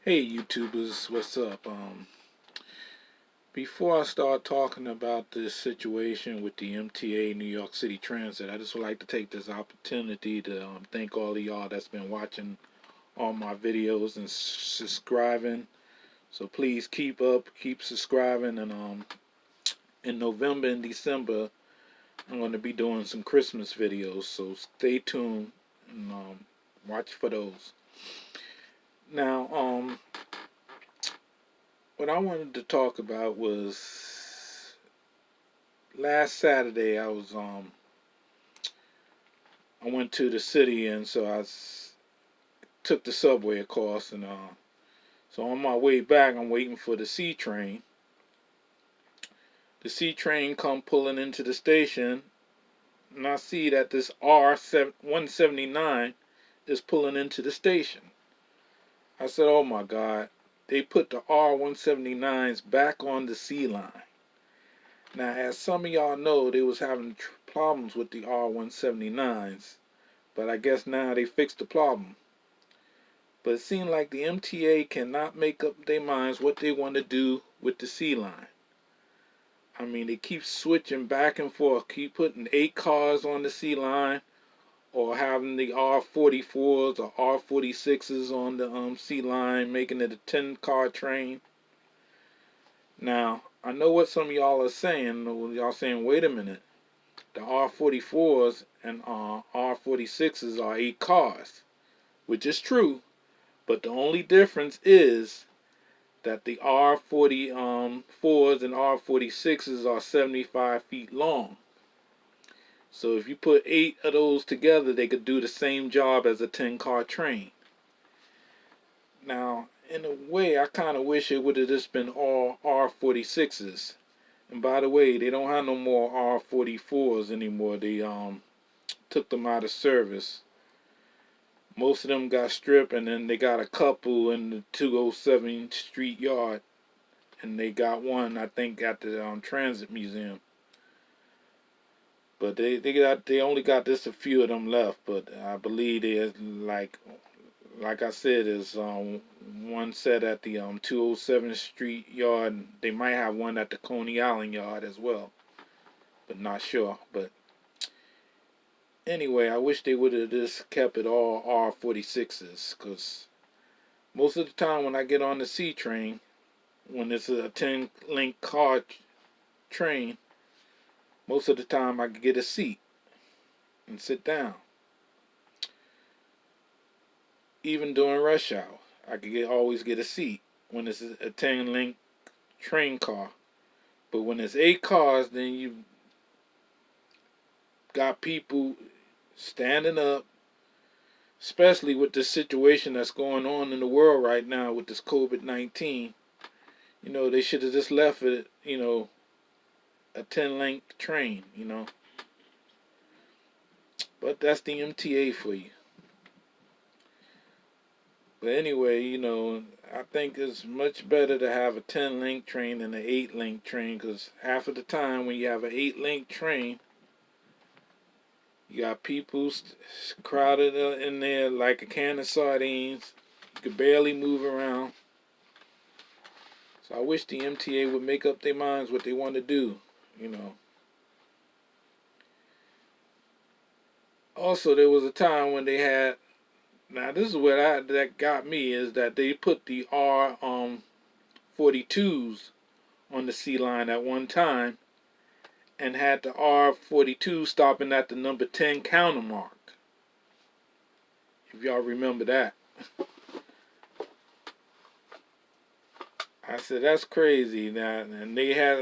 Hey YouTubers, what's up? Before I start talking about this situation with the MTA New York City Transit, I just would like to take this opportunity to thank all of y'all that's been watching all my videos and subscribing. So please keep up, keep subscribing, and in November and December, I'm going to be doing some Christmas videos. So stay tuned and watch for those. Now, what I wanted to talk about was last Saturday. I went to the city, and so took the subway, of course, and so on my way back, I'm waiting for the C train. The C train come pulling into the station, and I see that this R179 is pulling into the station. I said, "Oh my God, they put the R179s back on the C line." Now, as some of y'all know, they was having problems with the R179s, but I guess now they fixed the problem. But it seems like the MTA cannot make up their minds what they want to do with the C line. I mean, they keep switching back and forth, keep putting 8 cars on the C line, or having the R44s or R46s on the C line, making it a 10-car train. Now, I know what some of y'all are saying. Y'all saying, wait a minute, the R44s and R46s are 8 cars, which is true, but the only difference is that the R44s and R46s are 75 feet long. So if you put 8 of those together, they could do the same job as a 10-car train. Now, in a way, I kind of wish it would have just been all R46s. And by the way, they don't have no more R44s anymore. They took them out of service. Most of them got stripped, and then they got a couple in the 207 Street Yard, and they got one, I think, at the Transit Museum. But they only got just a few of them left. But I believe there's like I said, is one set at the 207 Street Yard. They might have one at the Coney Island Yard as well, but not sure. But anyway, I wish they would have just kept it all R46s, because most of the time when I get on the C train, when it's a 10-link car train, most of the time I can get a seat and sit down. Even during rush hour, I could always get a seat when it's a 10-link train car. But when it's 8 cars, then you got people standing up, especially with the situation that's going on in the world right now with this COVID-19. They should have just left it, a 10-link train. But that's the MTA for you. But anyway, I think it's much better to have a 10-link train than an 8-link train, because half of the time when you have an 8-link train, you got people crowded in there like a can of sardines. You could barely move around. So I wish the MTA would make up their minds what they want to do. Also, there was a time when they had. Now this is what that got me, is that they put the R42s on the C line at one time, and had the R42 stopping at the number 10 counter mark. If y'all remember that. I said, that's crazy. And they had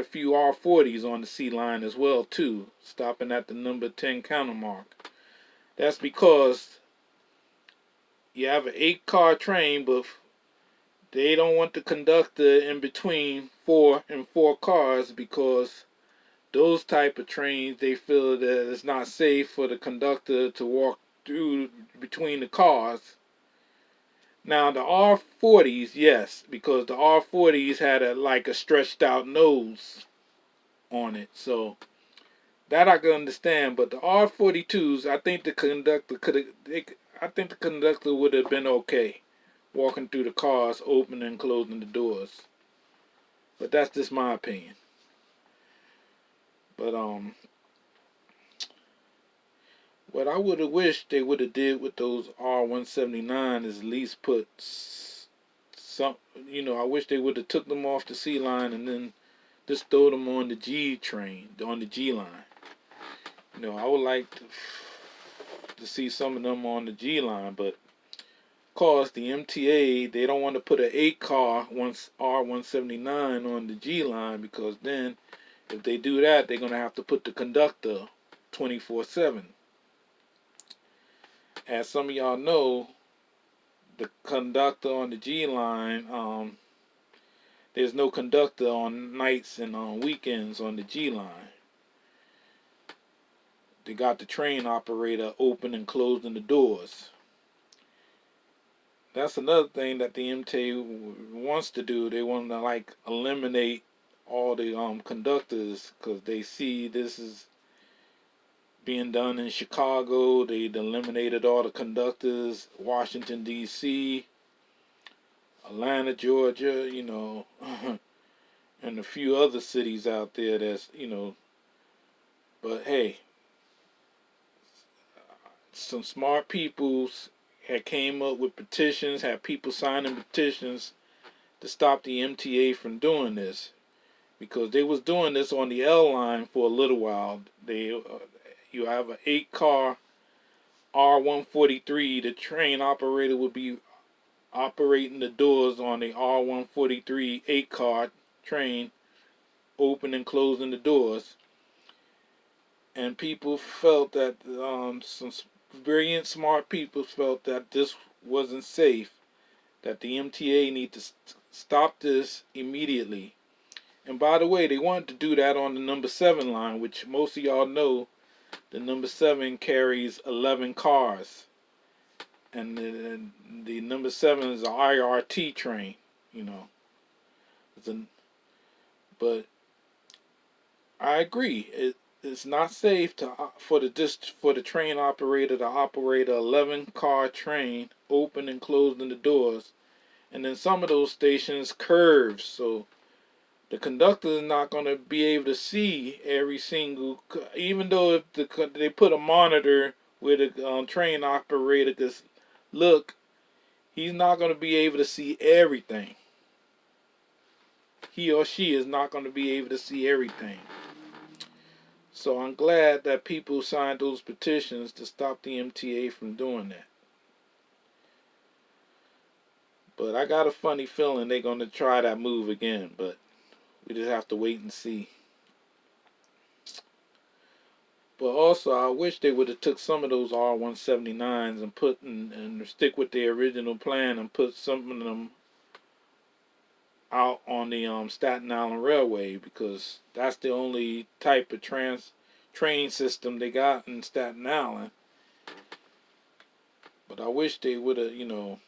a few R40s on the C line as well too, stopping at the number 10 counter mark. That's because you have an 8-car train, but they don't want the conductor in between 4 cars, because those type of trains, they feel that it's not safe for the conductor to walk through between the cars. Now the R40s, yes, because the R40s had a stretched out nose on it, so that I can understand. But the R42s, I think the conductor would have been okay walking through the cars, opening and closing the doors. But that's just my opinion. But what I would have wished they would have did with those R179 is at least put some. I wish they would have took them off the C line and then just throw them on the G train, on the G line. I would like to see some of them on the G line, but of course the MTA, they don't want to put an 8-car R179 on the G line, because then if they do that, they're gonna have to put the conductor 24/7. As some of y'all know, the conductor on the G line, there's no conductor on nights and on weekends on the G line. They got the train operator open and closing the doors. That's another thing that the MTA wants to do. They want to eliminate all the conductors, because they see this is being done in Chicago. They eliminated all the conductors. Washington D.C., Atlanta, Georgia, and a few other cities out there. But hey, some smart people had came up with petitions, had people signing petitions to stop the MTA from doing this, because they was doing this on the L line for a little while. You have an 8-car R143. The train operator would be operating the doors on the R143 8-car train, open and closing the doors. And people felt that some brilliant, smart people felt that this wasn't safe, that the MTA need to stop this immediately. And by the way, they wanted to do that on the number 7 line, which most of y'all know the number 7 carries 11 cars. And the number 7 is an IRT train, But I agree. It's not safe for the train operator to operate a 11-car train, open and closing the doors, and then some of those stations curve, so the conductor is not going to be able to see every single. Even though if they put a monitor where the train operator can look, he's not going to be able to see everything. He or she is not going to be able to see everything. So I'm glad that people signed those petitions to stop the MTA from doing that. But I got a funny feeling they're going to try that move again, but we just have to wait and see. But also, I wish they would have took some of those R179s and put and stick with their original plan and put some of them out on the Staten Island Railway, because that's the only type of train system they got in Staten Island. But I wish they would have,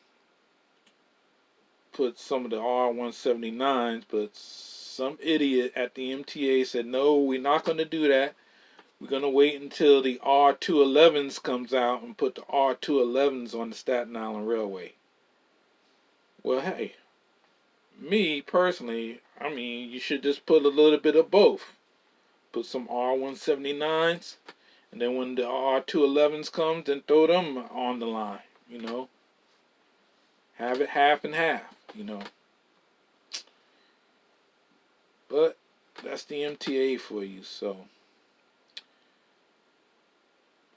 put some of the R179s, but some idiot at the MTA said, no, we're not going to do that. We're going to wait until the R211s comes out and put the R211s on the Staten Island Railway. Well, hey, me personally, you should just put a little bit of both. Put some R179s, and then when the R211s come, then throw them on the line, Have it half and half, But that's the MTA for you, so.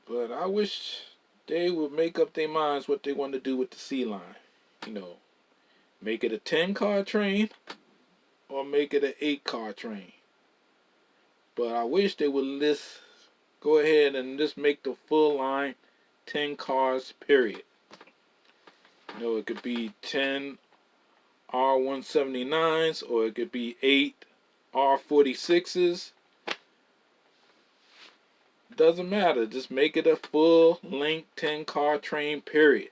But I wish they would make up their minds what they want to do with the C line. Make it a 10-car train or make it an 8-car train. But I wish they would go ahead and just make the full line 10 cars, period. It could be 10 R179s, or it could be 8 R46s. Doesn't matter. Just make it a full length 10-car train, period.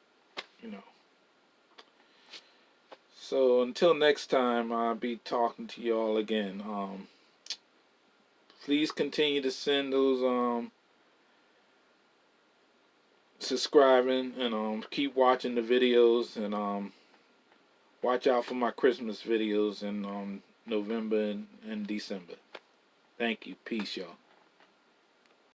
So until next time, I'll be talking to y'all again. Please continue to send those subscribing, and keep watching the videos, and Watch out for my Christmas videos in November and December. Thank you. Peace, y'all.